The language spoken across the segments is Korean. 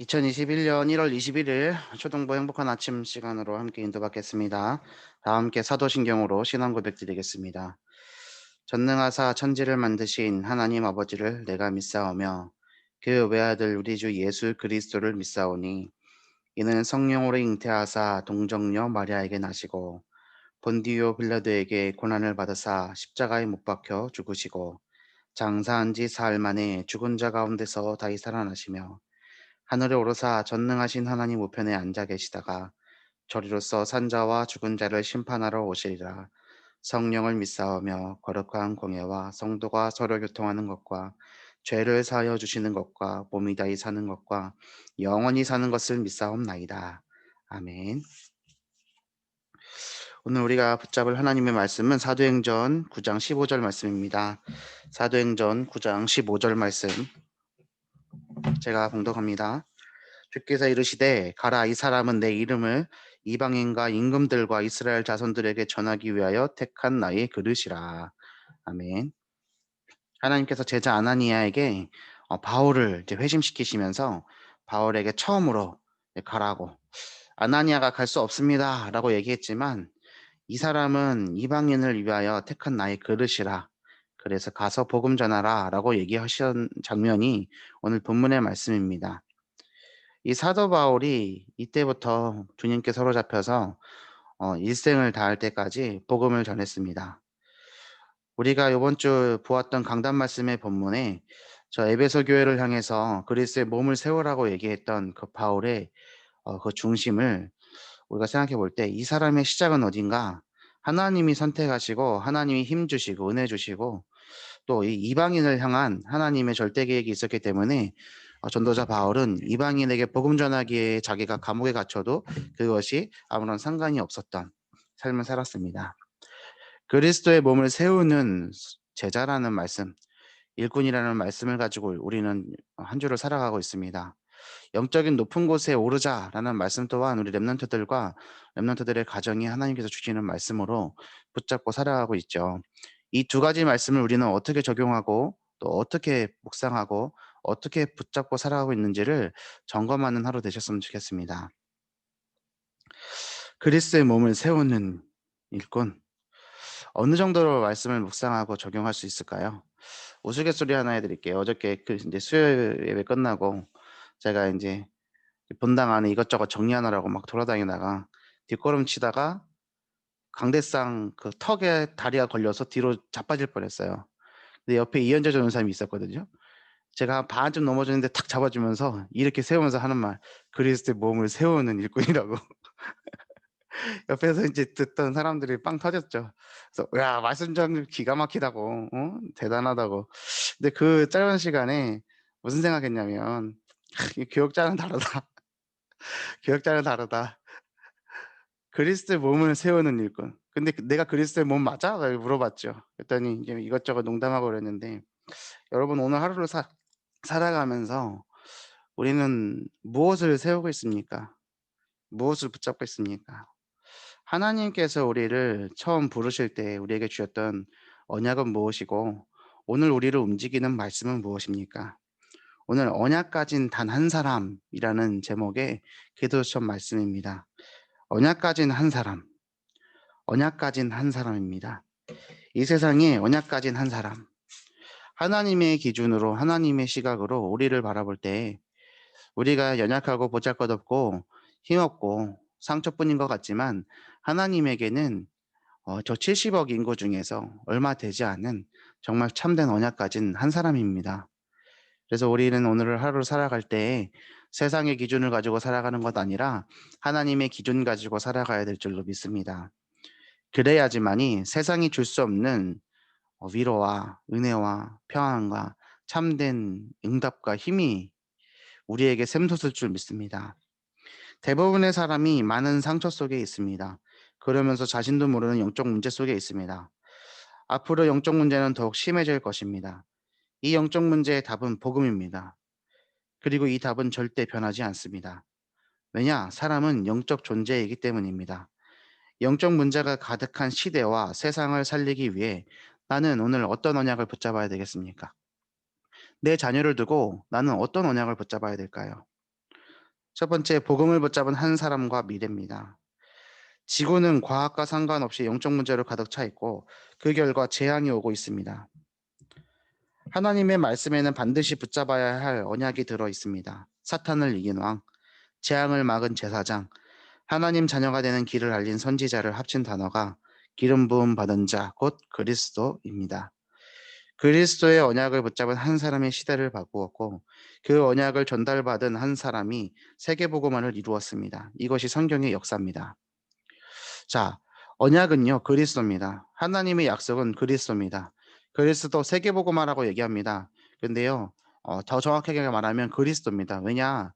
2021년 1월 21일 초등부 행복한 아침 시간으로 함께 인도받겠습니다. 다 함께 사도신경으로 신앙 고백 드리겠습니다. 전능하사 천지를 만드신 하나님 아버지를 내가 믿사오며 그 외아들 우리 주 예수 그리스도를 믿사오니 이는 성령으로 잉태하사 동정녀 마리아에게 나시고 본디오 빌라도에게 고난을 받으사 십자가에 못 박혀 죽으시고 장사한 지 사흘 만에 죽은 자 가운데서 다시 살아나시며 하늘에 오르사 전능하신 하나님 우편에 앉아 계시다가 저리로서 산자와 죽은 자를 심판하러 오시리라. 성령을 믿사오며 거룩한 공예와 성도가 서로 교통하는 것과 죄를 사하여 주시는 것과 몸이 다히 사는 것과 영원히 사는 것을 믿사옵나이다. 아멘. 오늘 우리가 붙잡을 하나님의 말씀은 사도행전 9장 15절 말씀입니다. 사도행전 9장 15절 말씀 제가 봉독합니다. 주께서 이르시되 가라, 이 사람은 내 이름을 이방인과 임금들과 이스라엘 자손들에게 전하기 위하여 택한 나의 그릇이라. 아멘. 하나님께서 제자 아나니아에게 바울을 이제 회심시키시면서 바울에게 처음으로 가라고, 아나니아가 갈 수 없습니다라고 얘기했지만 이 사람은 이방인을 위하여 택한 나의 그릇이라, 그래서 가서 복음 전하라라고 얘기하신 장면이 오늘 본문의 말씀입니다. 이 사도 바울이 이때부터 주님께 사로잡혀서 일생을 다할 때까지 복음을 전했습니다. 우리가 이번 주 보았던 강단 말씀의 본문에 저 에베소 교회를 향해서 그리스도의 몸을 세우라고 얘기했던 그 바울의 그 중심을 우리가 생각해 볼 때 이 사람의 시작은 어딘가? 하나님이 선택하시고 하나님이 힘 주시고 은혜 주시고 또 이 이방인을 향한 하나님의 절대 계획이 있었기 때문에 전도자 바울은 이방인에게 복음 전하기에 자기가 감옥에 갇혀도 그것이 아무런 상관이 없었던 삶을 살았습니다. 그리스도의 몸을 세우는 제자라는 말씀, 일꾼이라는 말씀을 가지고 우리는 한 주를 살아가고 있습니다. 영적인 높은 곳에 오르자라는 말씀 또한 우리 렘넌트들의 가정이 하나님께서 주시는 말씀으로 붙잡고 살아가고 있죠. 이 두 가지 말씀을 우리는 어떻게 적용하고 또 어떻게 묵상하고 어떻게 붙잡고 살아가고 있는지를 점검하는 하루 되셨으면 좋겠습니다. 그리스도의 몸을 세우는 일꾼, 어느 정도로 말씀을 묵상하고 적용할 수 있을까요? 우스갯소리 하나 해드릴게요. 어저께 이제 수요 예배 끝나고 제가 이제 본당 안에 이것저것 정리하느라고 막 돌아다니다가 뒷걸음치다가 강대상 그 턱에 다리가 걸려서 뒤로 자빠질 뻔했어요. 근데 옆에 이현재 전도사님이 있었거든요. 제가 한 반쯤 넘어졌는데 탁 잡아주면서 이렇게 세우면서 하는 말, 그리스도의 몸을 세우는 일꾼이라고. 옆에서 이제 듣던 사람들이 빵 터졌죠. 그래서 야, 말씀 좀 기가 막히다고, 대단하다고. 근데 그 짧은 시간에 무슨 생각했냐면 이 교역자는 다르다. 교역자는 다르다. 그리스도의 몸을 세우는 일꾼. 근데 내가 그리스도의 몸 맞아? 라고 물어봤죠. 그랬더니 이제 이것저것 농담하고 그랬는데, 여러분 오늘 하루를 살아가면서 우리는 무엇을 세우고 있습니까? 무엇을 붙잡고 있습니까? 하나님께서 우리를 처음 부르실 때 우리에게 주셨던 언약은 무엇이고, 오늘 우리를 움직이는 말씀은 무엇입니까? 오늘 언약 가진 단 한 사람이라는 제목의 기도처럼 말씀입니다. 언약 가진 한 사람, 언약 가진 한 사람입니다. 이 세상에 언약 가진 한 사람, 하나님의 기준으로 하나님의 시각으로 우리를 바라볼 때 우리가 연약하고 보잘것없고 힘없고 상처뿐인 것 같지만 하나님에게는 저 70억 인구 중에서 얼마 되지 않은 정말 참된 언약 가진 한 사람입니다. 그래서 우리는 오늘 하루를 살아갈 때 세상의 기준을 가지고 살아가는 것 아니라 하나님의 기준 가지고 살아가야 될 줄로 믿습니다. 그래야지만이 세상이 줄 수 없는 위로와 은혜와 평안과 참된 응답과 힘이 우리에게 샘솟을 줄 믿습니다. 대부분의 사람이 많은 상처 속에 있습니다. 그러면서 자신도 모르는 영적 문제 속에 있습니다. 앞으로 영적 문제는 더욱 심해질 것입니다. 이 영적 문제의 답은 복음입니다. 그리고 이 답은 절대 변하지 않습니다. 왜냐? 사람은 영적 존재이기 때문입니다. 영적 문제가 가득한 시대와 세상을 살리기 위해 나는 오늘 어떤 언약을 붙잡아야 되겠습니까? 내 자녀를 두고 나는 어떤 언약을 붙잡아야 될까요? 첫 번째, 복음을 붙잡은 한 사람과 미래입니다. 지구는 과학과 상관없이 영적 문제로 가득 차 있고 그 결과 재앙이 오고 있습니다. 하나님의 말씀에는 반드시 붙잡아야 할 언약이 들어 있습니다. 사탄을 이긴 왕, 재앙을 막은 제사장, 하나님 자녀가 되는 길을 알린 선지자를 합친 단어가 기름 부음 받은 자, 곧 그리스도입니다. 그리스도의 언약을 붙잡은 한 사람이 시대를 바꾸었고 그 언약을 전달받은 한 사람이 세계복음화를 이루었습니다. 이것이 성경의 역사입니다. 자, 언약은요, 그리스도입니다. 하나님의 약속은 그리스도입니다. 그리스도 세계복음화라고 얘기합니다. 근데요, 더 정확하게 말하면 그리스도입니다. 왜냐,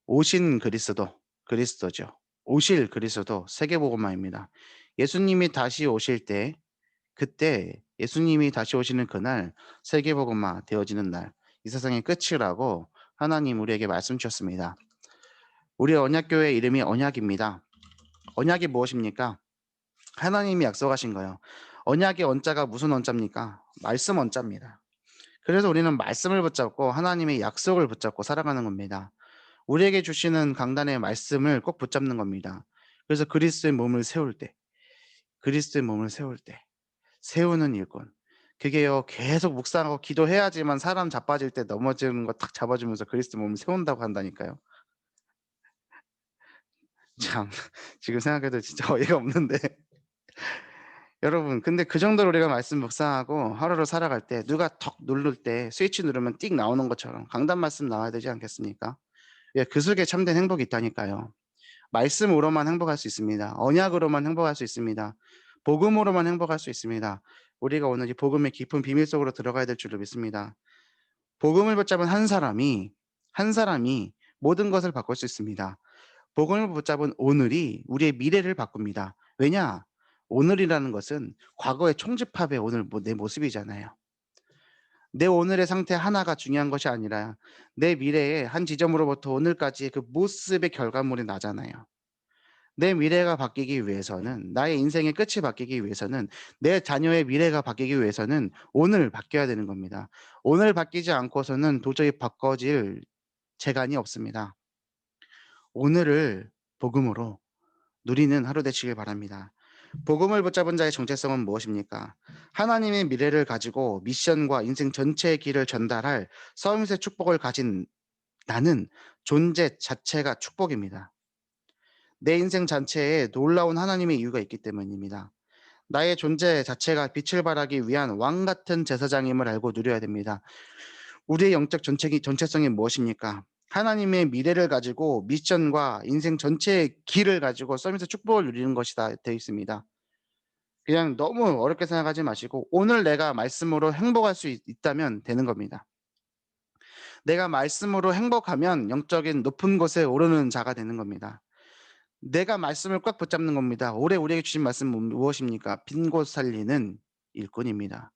오신 그리스도, 그리스도죠. 오실 그리스도, 세계복음화입니다. 예수님이 다시 오실 때, 그때 예수님이 다시 오시는 그날, 세계복음화 되어지는 날, 이 세상의 끝이라고 하나님 우리에게 말씀 주셨습니다. 우리 언약교회 이름이 언약입니다. 언약이 무엇입니까? 하나님이 약속하신 거예요. 언약의 언자가 무슨 언자입니까? 말씀 언자입니다. 그래서 우리는 말씀을 붙잡고 하나님의 약속을 붙잡고 살아가는 겁니다. 우리에게 주시는 강단의 말씀을 꼭 붙잡는 겁니다. 그래서 그리스도의 몸을 세울 때, 그리스도의 몸을 세울 때, 세우는 일꾼. 그게요, 계속 묵상하고 기도해야지만 사람 자빠질 때 넘어지는 거 탁 잡아주면서 그리스도 몸을 세운다고 한다니까요. 참, 지금 생각해도 진짜 어이가 없는데. 여러분, 근데 그 정도로 우리가 말씀 묵상하고 하루를 살아갈 때 누가 턱 누를 때 스위치 누르면 띡 나오는 것처럼 강단 말씀 나와야 되지 않겠습니까? 예, 그 속에 참된 행복이 있다니까요. 말씀으로만 행복할 수 있습니다. 언약으로만 행복할 수 있습니다. 복음으로만 행복할 수 있습니다. 우리가 오늘 이 복음의 깊은 비밀 속으로 들어가야 될 줄로 믿습니다. 복음을 붙잡은 한 사람이 모든 것을 바꿀 수 있습니다. 복음을 붙잡은 오늘이 우리의 미래를 바꿉니다. 왜냐? 오늘이라는 것은 과거의 총집합의 오늘 내 모습이잖아요. 내 오늘의 상태 하나가 중요한 것이 아니라 내 미래의 한 지점으로부터 오늘까지의 그 모습의 결과물이 나잖아요. 내 미래가 바뀌기 위해서는, 나의 인생의 끝이 바뀌기 위해서는, 내 자녀의 미래가 바뀌기 위해서는 오늘 바뀌어야 되는 겁니다. 오늘 바뀌지 않고서는 도저히 바꿔질 재간이 없습니다. 오늘을 복음으로 누리는 하루 되시길 바랍니다. 복음을 붙잡은 자의 정체성은 무엇입니까? 하나님의 미래를 가지고 미션과 인생 전체의 길을 전달할 서밋의 축복을 가진 나는 존재 자체가 축복입니다. 내 인생 자체에 놀라운 하나님의 이유가 있기 때문입니다. 나의 존재 자체가 빛을 발하기 위한 왕 같은 제사장임을 알고 누려야 됩니다. 우리의 영적 전체성이 무엇입니까? 하나님의 미래를 가지고 미션과 인생 전체의 길을 가지고 서밋의 축복을 누리는 것이다 되어 있습니다. 그냥 너무 어렵게 생각하지 마시고 오늘 내가 말씀으로 행복할 수 있다면 되는 겁니다. 내가 말씀으로 행복하면 영적인 높은 곳에 오르는 자가 되는 겁니다. 내가 말씀을 꽉 붙잡는 겁니다. 올해 우리에게 주신 말씀 무엇입니까? 빈 곳 살리는 일꾼입니다.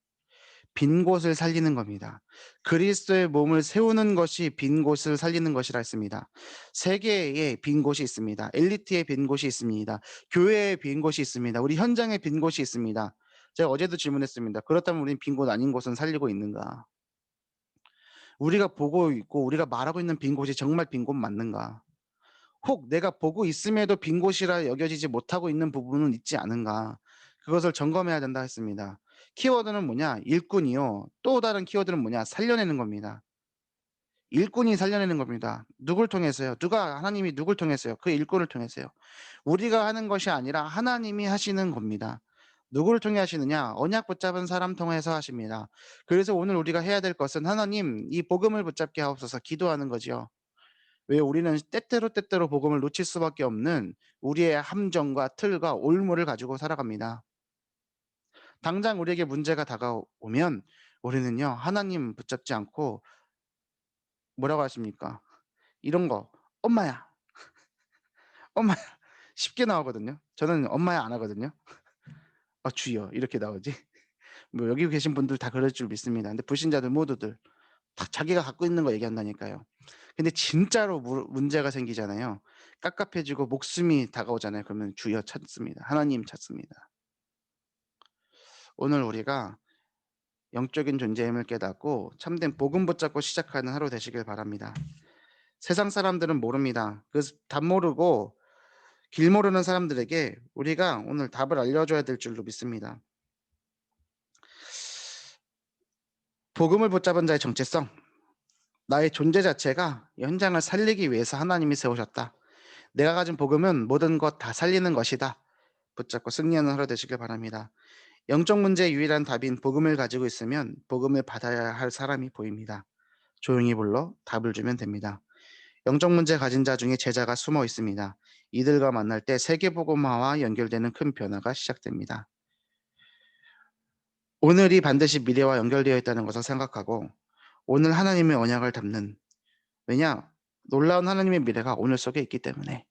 빈 곳을 살리는 겁니다. 그리스도의 몸을 세우는 것이 빈 곳을 살리는 것이라 했습니다. 세계에 빈 곳이 있습니다. 엘리트의 빈 곳이 있습니다. 교회에 빈 곳이 있습니다. 우리 현장에 빈 곳이 있습니다. 제가 어제도 질문했습니다. 그렇다면 우리는 빈 곳 아닌 곳은 살리고 있는가? 우리가 보고 있고 우리가 말하고 있는 빈 곳이 정말 빈 곳 맞는가? 혹 내가 보고 있음에도 빈 곳이라 여겨지지 못하고 있는 부분은 있지 않은가? 그것을 점검해야 된다 했습니다. 키워드는 뭐냐? 일꾼이요. 또 다른 키워드는 뭐냐? 살려내는 겁니다. 일꾼이 살려내는 겁니다. 누굴 통해서요? 하나님이 누굴 통해서요? 그 일꾼을 통해서요. 우리가 하는 것이 아니라 하나님이 하시는 겁니다. 누구를 통해 하시느냐? 언약 붙잡은 사람 통해서 하십니다. 그래서 오늘 우리가 해야 될 것은 하나님, 이 복음을 붙잡게 하옵소서 기도하는 거지요. 왜 우리는 때때로 복음을 놓칠 수밖에 없는 우리의 함정과 틀과 올무를 가지고 살아갑니다. 당장 우리에게 문제가 다가오면 우리는요, 하나님 붙잡지 않고 뭐라고 하십니까? 이런 거, 엄마야, 엄마야. 쉽게 나오거든요. 저는 엄마야 안 하거든요. 주여. 이렇게 나오지. 뭐 여기 계신 분들 다 그럴 줄 믿습니다. 근데 불신자들 모두들 다 자기가 갖고 있는 거 얘기한다니까요. 근데 진짜로 문제가 생기잖아요. 깝깝해지고 목숨이 다가오잖아요. 그러면 주여 찾습니다. 하나님 찾습니다. 오늘 우리가 영적인 존재임을 깨닫고 참된 복음 붙잡고 시작하는 하루 되시길 바랍니다. 세상 사람들은 모릅니다. 그 답 모르고 길 모르는 사람들에게 우리가 오늘 답을 알려줘야 될 줄로 믿습니다. 복음을 붙잡은 자의 정체성. 나의 존재 자체가 현장을 살리기 위해서 하나님이 세우셨다. 내가 가진 복음은 모든 것 다 살리는 것이다. 붙잡고 승리하는 하루 되시길 바랍니다. 영적 문제의 유일한 답인 복음을 가지고 있으면 복음을 받아야 할 사람이 보입니다. 조용히 불러 답을 주면 됩니다. 영적 문제 가진 자 중에 제자가 숨어 있습니다. 이들과 만날 때 세계복음화와 연결되는 큰 변화가 시작됩니다. 오늘이 반드시 미래와 연결되어 있다는 것을 생각하고 오늘 하나님의 언약을 담는, 왜냐? 놀라운 하나님의 미래가 오늘 속에 있기 때문에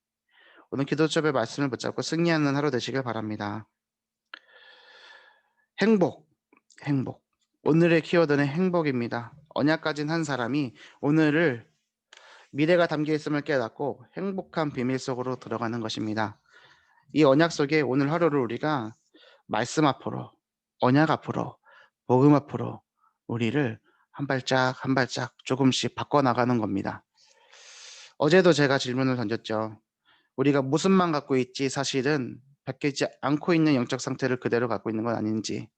오늘 기도첩의 말씀을 붙잡고 승리하는 하루 되시길 바랍니다. 행복, 행복. 오늘의 키워드는 행복입니다. 언약 가진 한 사람이 오늘을 미래가 담겨 있음을 깨닫고 행복한 비밀 속으로 들어가는 것입니다. 이 언약 속에 오늘 하루를 우리가 말씀 앞으로, 언약 앞으로, 복음 앞으로 우리를 한 발짝 한 발짝 조금씩 바꿔나가는 겁니다. 어제도 제가 질문을 던졌죠. 우리가 무슨 만 갖고 있지 사실은 바뀌지 않고 있는 영적 상태를 그대로 갖고 있는 건 아닌지,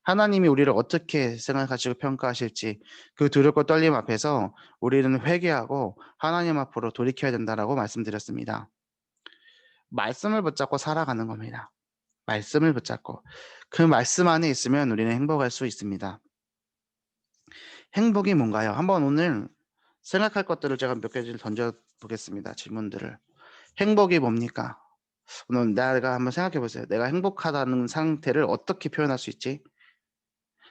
하나님이 우리를 어떻게 생각하시고 평가하실지 그 두렵고 떨림 앞에서 우리는 회개하고 하나님 앞으로 돌이켜야 된다라고 말씀드렸습니다. 말씀을 붙잡고 살아가는 겁니다. 말씀을 붙잡고 그 말씀 안에 있으면 우리는 행복할 수 있습니다. 행복이 뭔가요? 한번 오늘 생각할 것들을 제가 몇 가지를 던져보겠습니다. 질문들을. 행복이 뭡니까? 오늘 내가 한번 생각해 보세요. 내가 행복하다는 상태를 어떻게 표현할 수 있지?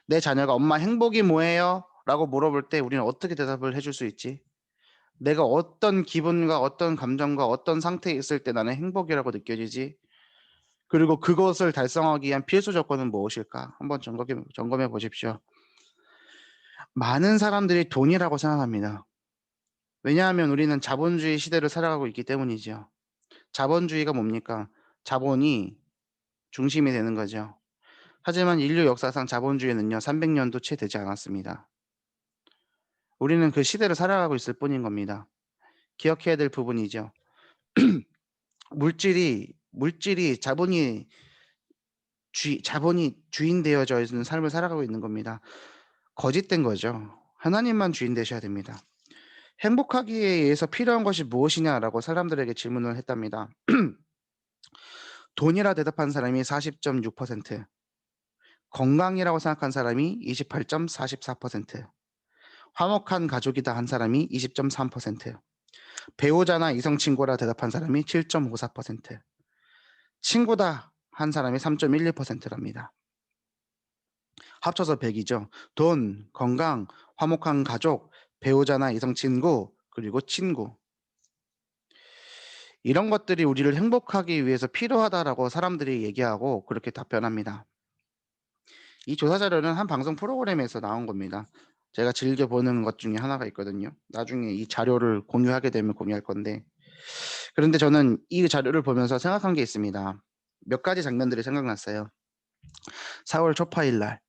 내 자녀가 엄마 행복이 뭐예요? 라고 물어볼 때 우리는 어떻게 대답을 해줄 수 있지? 내가 어떤 기분과 어떤 감정과 어떤 상태에 있을 때 나는 행복이라고 느껴지지? 그리고 그것을 달성하기 위한 필수 조건은 무엇일까? 한번 점검해 보십시오. 많은 사람들이 돈이라고 생각합니다. 왜냐하면 우리는 자본주의 시대를 살아가고 있기 때문이죠. 자본주의가 뭡니까? 자본이 중심이 되는 거죠. 하지만 인류 역사상 자본주의는요, 300년도 채 되지 않았습니다. 우리는 그 시대를 살아가고 있을 뿐인 겁니다. 기억해야 될 부분이죠. 물질이 자본이 주인 되어져 있는 삶을 살아가고 있는 겁니다. 거짓된 거죠. 하나님만 주인 되셔야 됩니다. 행복하기 위해서 필요한 것이 무엇이냐라고 사람들에게 질문을 했답니다. 돈이라 대답한 사람이 40.6%, 건강이라고 생각한 사람이 28.44%, 화목한 가족이다 한 사람이 20.3%, 배우자나 이성 친구라 대답한 사람이 7.54%, 친구다 한 사람이 3.12%랍니다. 합쳐서 100이죠. 돈, 건강, 화목한 가족, 배우자나 이성 친구, 그리고 친구. 이런 것들이 우리를 행복하기 위해서 필요하다라고 사람들이 얘기하고 그렇게 답변합니다. 이 조사 자료는 한 방송 프로그램에서 나온 겁니다. 제가 즐겨보는 것 중에 하나가 있거든요. 나중에 이 자료를 공유하게 되면 공유할 건데, 그런데 저는 이 자료를 보면서 생각한 게 있습니다. 몇 가지 장면들이 생각났어요. 4월 초파일 날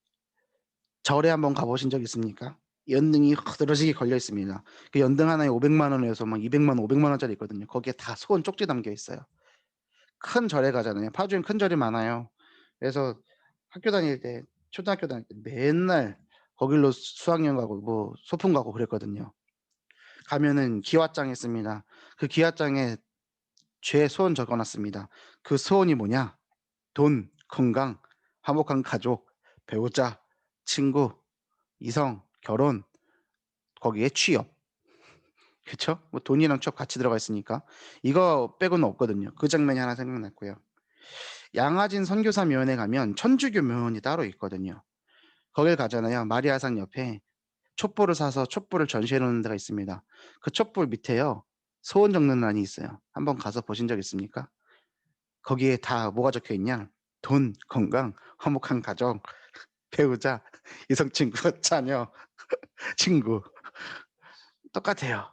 절에 한번 가보신 적 있습니까? 연등이 흐드러지게 걸려 있습니다. 그 연등 하나에 500만 원에서 막 200만, 500만 원짜리 있거든요. 거기에 다 소원 쪽지 담겨 있어요. 큰 절에 가잖아요. 파주엔 큰 절이 많아요. 그래서 학교 다닐 때, 초등학교 다닐 때 맨날 거길로 수학여행 가고 뭐 소풍 가고 그랬거든요. 가면은 기와장이 있습니다. 그 기와장에 제 소원 적어놨습니다. 그 소원이 뭐냐? 돈, 건강, 화목한 가족, 배우자, 친구, 이성, 결혼, 거기에 취업. 그쵸? 뭐 돈이랑 취업 같이 들어가 있으니까. 이거 빼고는 없거든요. 그 장면이 하나 생각났고요. 양화진 선교사묘원에 가면 천주교 묘원이 따로 있거든요. 거길 가잖아요. 마리아상 옆에 촛불을 사서 촛불을 전시해 놓는 데가 있습니다. 그 촛불 밑에요, 소원 적는 란이 있어요. 한번 가서 보신 적 있습니까? 거기에 다 뭐가 적혀 있냐? 돈, 건강, 화목한 가정, 배우자, 이성 친구, 자녀, 친구. 똑같아요.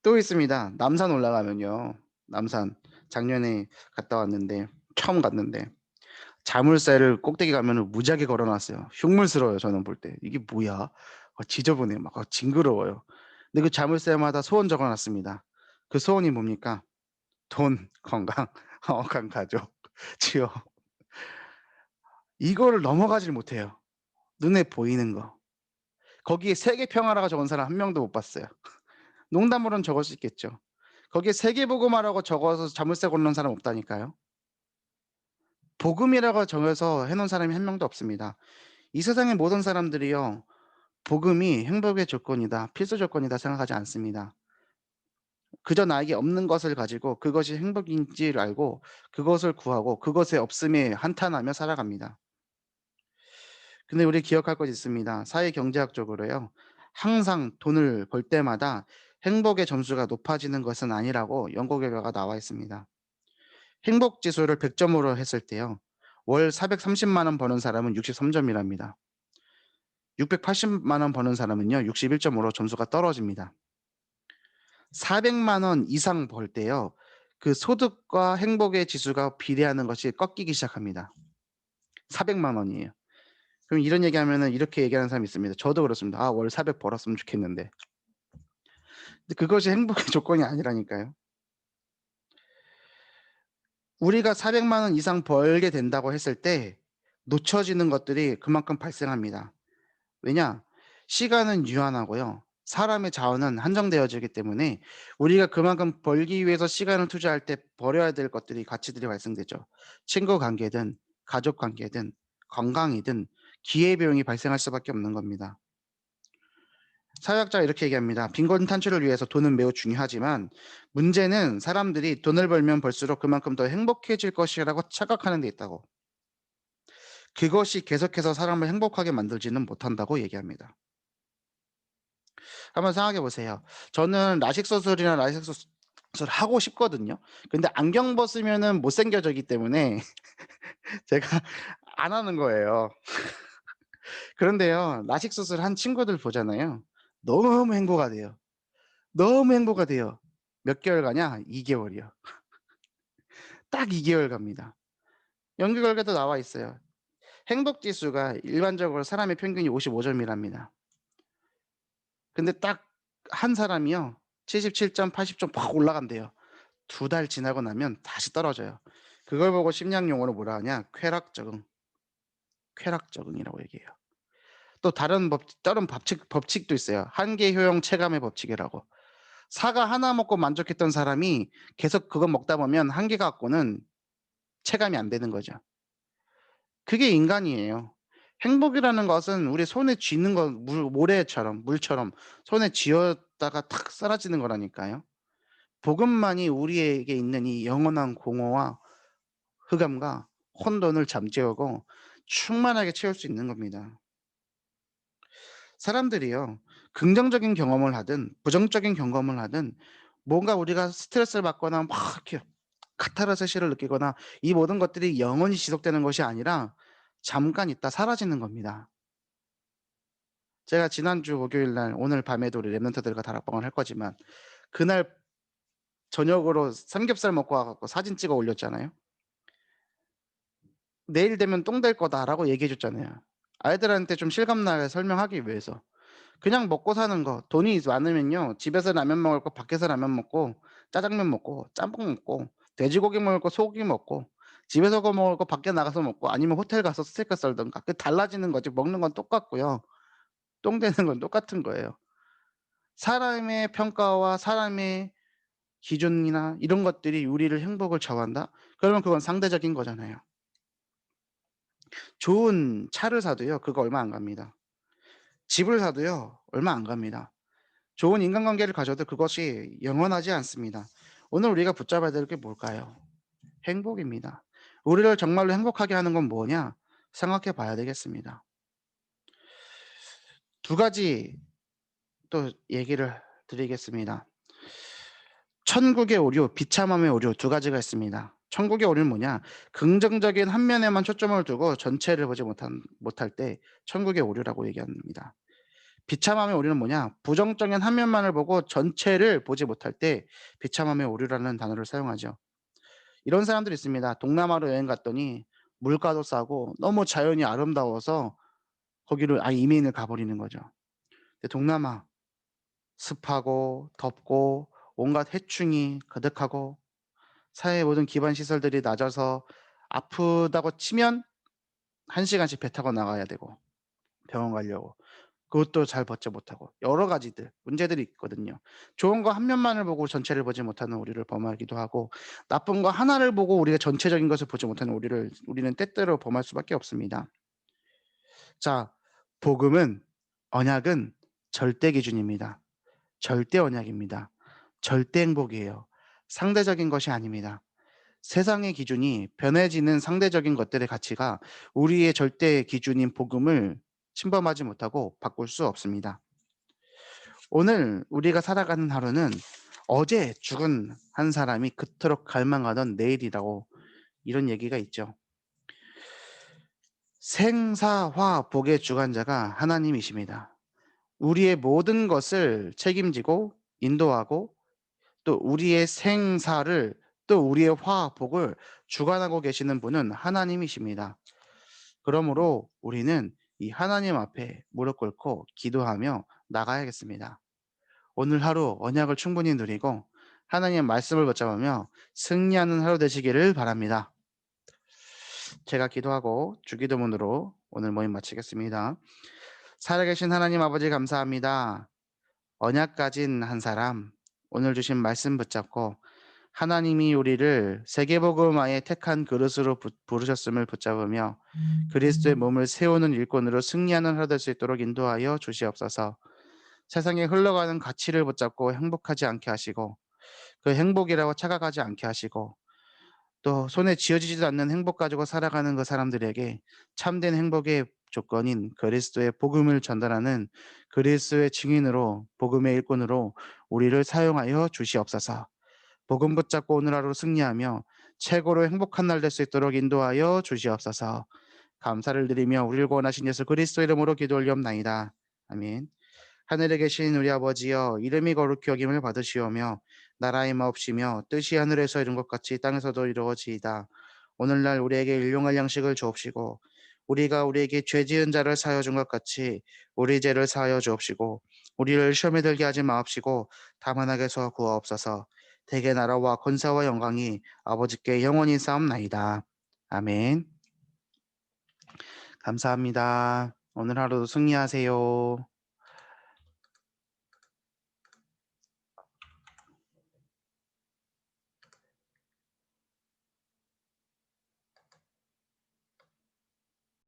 또 있습니다. 남산 올라가면요. 남산 작년에 갔다 왔는데, 처음 갔는데 자물쇠를 꼭대기 가면은 무지하게 걸어 놨어요. 흉물스러워요, 저는 볼 때. 이게 뭐야? 지저분해. 막 징그러워요. 근데 그 자물쇠마다 소원 적어 놨습니다. 그 소원이 뭡니까? 돈, 건강, 화목한 가족, 지역. 이거를 넘어가질 못해요. 눈에 보이는 거. 거기에 세계 평화라고 적은 사람 한 명도 못 봤어요. 농담으로는 적을 수 있겠죠. 거기에 세계 복음화라고 적어서 자물쇠 걸어 놓은 사람 없다니까요. 복음이라고 정해서 해 놓은 사람이 한 명도 없습니다. 이 세상의 모든 사람들이요. 복음이 행복의 조건이다, 필수 조건이다 생각하지 않습니다. 그저 나에게 없는 것을 가지고 그것이 행복인 줄 알고 그것을 구하고 그것의 없음에 한탄하며 살아갑니다. 근데 우리 기억할 것이 있습니다. 사회 경제학적으로요. 항상 돈을 벌 때마다 행복의 점수가 높아지는 것은 아니라고 연구 결과가 나와 있습니다. 행복 지수를 100 점으로 했을 때요. 월 430만 원 버는 사람은 63 점이랍니다. 680만 원 버는 사람은요. 61 점으로 점수가 떨어집니다. 400만 원 이상 벌 때요. 그 소득과 행복의 지수가 비례하는 것이 꺾이기 시작합니다. 400만 원이에요. 그럼 이런 얘기하면은 이렇게 얘기하는 사람이 있습니다. 저도 그렇습니다. '아 월 400 벌었으면 좋겠는데.' 근데 그것이 행복의 조건이 아니라니까요. 우리가 400만 원 이상 벌게 된다고 했을 때 놓쳐지는 것들이 그만큼 발생합니다. 왜냐? 시간은 유한하고요. 사람의 자원은 한정되어지기 때문에 우리가 그만큼 벌기 위해서 시간을 투자할 때 버려야 될 것들이 가치들이 발생되죠. 친구 관계든 가족 관계든 건강이든 기회비용이 발생할 수밖에 없는 겁니다. 사회학자가 이렇게 얘기합니다. 빈곤 탈출을 위해서 돈은 매우 중요하지만 문제는 사람들이 돈을 벌면 벌수록 그만큼 더 행복해질 것이라고 착각하는 데 있다고. 그것이 계속해서 사람을 행복하게 만들지는 못한다고 얘기합니다. 한번 생각해 보세요. 저는 라식 수술이나 라식 수술 하고 싶거든요. 근데 안경 벗으면은 못생겨지기 때문에 제가 안 하는 거예요. 그런데요. 라식 수술한 친구들 보잖아요. 너무 행복하대요. 너무 행복하대요. 몇 개월 가냐? 2 개월이요. 딱 2 개월 갑니다. 연구 결과도 나와 있어요. 행복 지수가 일반적으로 사람의 평균이 55 점이랍니다. 근데 딱 한 사람이요. 77 점, 80점 팍 올라간대요. 2달 지나고 나면 다시 떨어져요. 그걸 보고 심리학 용어로 뭐라 하냐? 쾌락 적응, 쾌락 적응이라고 얘기해요. 또 다른 법칙도 있어요. 한계 효용 체감의 법칙이라고. 사과 하나 먹고 만족했던 사람이 계속 그거 먹다 보면 한개 갖고는 체감이 안 되는 거죠. 그게 인간이에요. 행복이라는 것은 우리 손에 쥐는 거 모래처럼 물처럼 손에 쥐었다가 탁 사라지는 거라니까요. 복음만이 우리에게 있는 이 영원한 공허와 흑암과 혼돈을 잠재우고 충만하게 채울 수 있는 겁니다. 사람들이요. 긍정적인 경험을 하든 부정적인 경험을 하든 뭔가 우리가 스트레스를 받거나 막 이렇게 카타르시스를 느끼거나 이 모든 것들이 영원히 지속되는 것이 아니라 잠깐 있다 사라지는 겁니다. 제가 지난주 목요일 날 오늘 밤에도 우리 랩런트들과 다락방을 할 거지만 그날 저녁으로 삼겹살 먹고 와 갖고 사진 찍어 올렸잖아요. "내일 되면 똥 될 거다."라고 얘기해 줬잖아요. 아이들한테 좀 실감나게 설명하기 위해서. 그냥 먹고 사는 거. 돈이 많으면요. 집에서 라면 먹을 거 밖에서 라면 먹고 짜장면 먹고 짬뽕 먹고 돼지고기 먹을 거 소고기 먹고 집에서 거 먹을 거 밖에 나가서 먹고 아니면 호텔 가서 스테이크 썰든가. 그 달라지는 거지 먹는 건 똑같고요. 똥 되는 건 똑같은 거예요. 사람의 평가와 사람의 기준이나 이런 것들이 우리를 행복을 좌우한다? 그러면 그건 상대적인 거잖아요. 좋은 차를 사도요. 그거 얼마 안 갑니다. 집을 사도요. 얼마 안 갑니다. 좋은 인간관계를 가져도 그것이 영원하지 않습니다. 오늘 우리가 붙잡아야 될 게 뭘까요? 행복입니다. 우리를 정말로 행복하게 하는 건 뭐냐? 생각해 봐야 되겠습니다. 두 가지 또 얘기를 드리겠습니다. 천국의 오류, 비참함의 오류 두 가지가 있습니다. 천국의 오류는 뭐냐? 긍정적인 한 면에만 초점을 두고 전체를 보지 못할 때 천국의 오류라고 얘기합니다. 비참함의 오류는 뭐냐? 부정적인 한 면만을 보고 전체를 보지 못할 때 비참함의 오류라는 단어를 사용하죠. 이런 사람들이 있습니다. 동남아로 여행 갔더니 물가도 싸고 너무 자연이 아름다워서 거기를 아예 이민을 가 버리는 거죠. 근데 동남아 습하고 덥고 온갖 해충이 가득하고 사회의 모든 기반 시설들이 낮아서 아프다고 치면 1시간씩 배 타고 나가야 되고 병원 가려고. 그것도 잘 벗지 못하고 여러 가지들 문제들이 있거든요. 좋은 거 한 면만을 보고 전체를 보지 못하는 우리를 범하기도 하고 나쁜 거 하나를 보고 우리가 전체적인 것을 보지 못하는 우리는 때때로 범할 수밖에 없습니다. 자, 복음은 언약은 절대 기준입니다. 절대 언약입니다. 절대 행복이에요. 상대적인 것이 아닙니다. 세상의 기준이 변해지는 상대적인 것들의 가치가 우리의 절대 기준인 복음을 침범하지 못하고 바꿀 수 없습니다. 오늘 우리가 살아가는 하루는 어제 죽은 한 사람이 그토록 갈망하던 내일이라고 이런 얘기가 있죠. 생사화복의 주관자가 하나님이십니다. 우리의 모든 것을 책임지고 인도하고 또 우리의 생사를 또 우리의 화복을 주관하고 계시는 분은 하나님이십니다. 그러므로 우리는 이 하나님 앞에 무릎 꿇고 기도하며 나가야겠습니다. 오늘 하루 언약을 충분히 누리고 하나님의 말씀을 붙잡으며 승리하는 하루 되시기를 바랍니다. 제가 기도하고 주기도문으로 오늘 모임 마치겠습니다. 살아계신 하나님 아버지 감사합니다. 언약 가진 한 사람, 오늘 주신 말씀 붙잡고 하나님이 우리를 세계복음화의 택한 그릇으로 부르셨음을 붙잡으며 그리스도의 몸을 세우는 일꾼으로 승리하는 하루 될 수 있도록 인도하여 주시옵소서. 세상에 흘러가는 가치를 붙잡고 행복하지 않게 하시고 그 행복이라고 착각하지 않게 하시고 또 손에 쥐어지지도 않는 행복 가지고 살아가는 그 사람들에게 참된 행복의 조건인 그리스도의 복음을 전달하는 그리스도의 증인으로 복음의 일꾼으로 우리를 사용하여 주시옵소서. 복음 붙잡고 오늘 하루 승리하며 최고로 행복한 날 될 수 있도록 인도하여 주시옵소서. 감사를 드리며 우리를 구원하신 예수 그리스도 이름으로 기도 올리옵나이다. 아멘. 하늘에 계신 우리 아버지여 이름이 거룩히 여김을 받으시오며 나라의 마옵시며 뜻이 하늘에서 이룬 것 같이 땅에서도 이루어지이다. 오늘날 우리에게 일용할 양식을 주옵시고 우리가 우리에게 죄 지은 자를 사하여 준 것 같이 우리 죄를 사하여 주옵시고 우리를 시험에 들게 하지 마옵시고 다만 악에서 구하옵소서. 대개 나라와 권세와 영광이 아버지께 영원히 싸움나이다. 아멘. 감사합니다. 오늘 하루도 승리하세요.